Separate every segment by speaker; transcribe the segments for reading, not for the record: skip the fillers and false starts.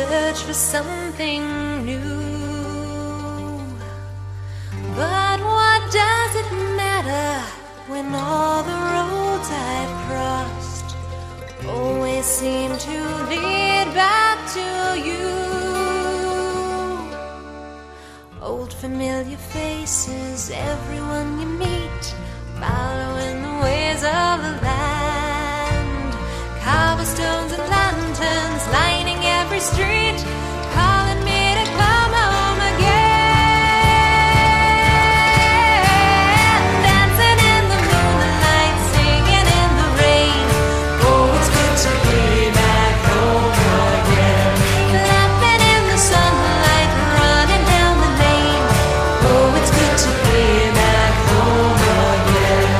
Speaker 1: search for something new. But what does it matter when all the roads I've crossed always seem to lead back to you? Old familiar faces, everyone you meet, following the ways of the land. Cobblestones and lanterns lining every street, calling me to come home again. Dancing in the moonlight, singing in the rain. Oh, it's good to be back home again. Laughing in the sunlight, running down the lane. Oh, it's good to be back home again.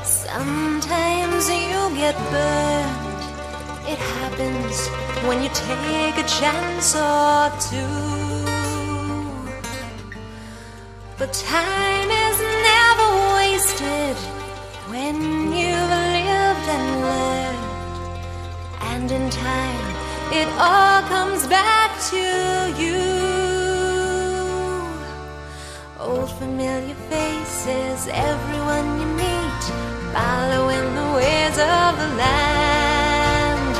Speaker 1: Sometimes you get burned. It happens when you take a chance or two. But time is never wasted when you've lived and learned. And in time, it all comes back to you. Old familiar faces, everyone you meet, following the ways of the land.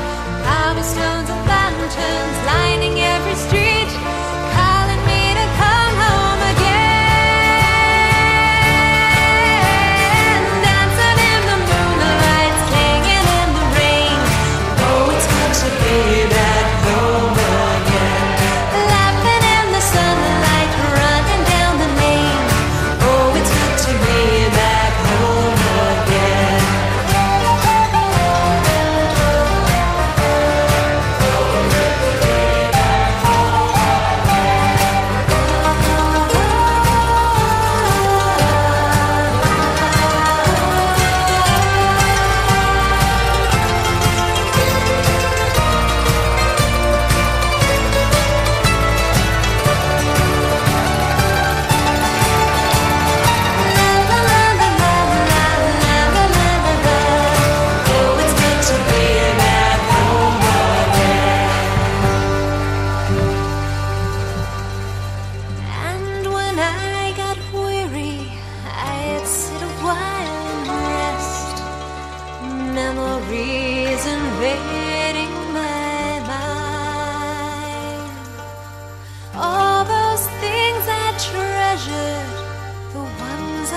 Speaker 1: Cobblestones and lanterns lining every street, calling me to come home again. Dancing in the moonlight, singing in the rain. Oh, it's good to be back home again. Laughing in the sunlight, running down the lane. Oh, it's good to be back home again. Oh, it's good to be back home again. And when I got weary, I'd sit a while and rest. Memories invading my mind. All those things I treasured, the ones I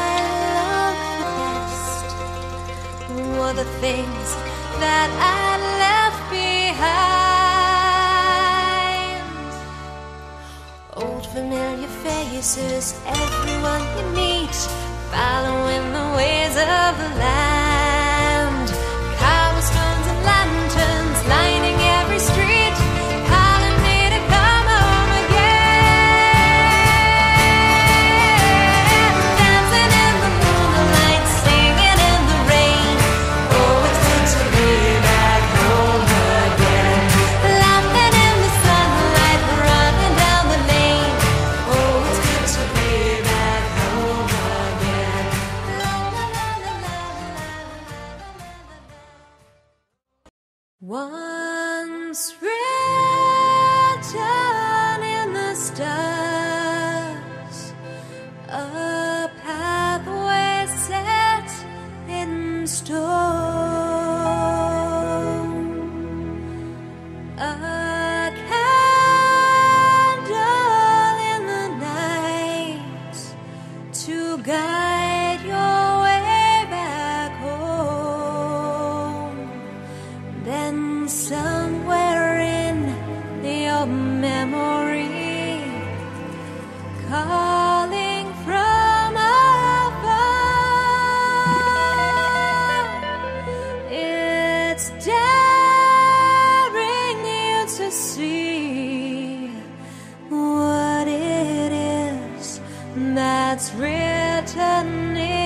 Speaker 1: loved the best, were the things that I left behind. Old familiar faces, everyone you meet, following the ways of the land. Cobblestones and lanterns lining every street, calling me to come home again. Dancing in the moonlight, singing in the rain. Oh, it's good to be back home again. Laughing in the sunlight, running down the lane. Oh, it's good to be back home again. La, la, la, la, la, la, la, la. Once written in the stars, a pathway set in stone, a candle in the night to guide your way back home. Then somewhere in your memory, calling from afar, it's daring you to see what it is that's written in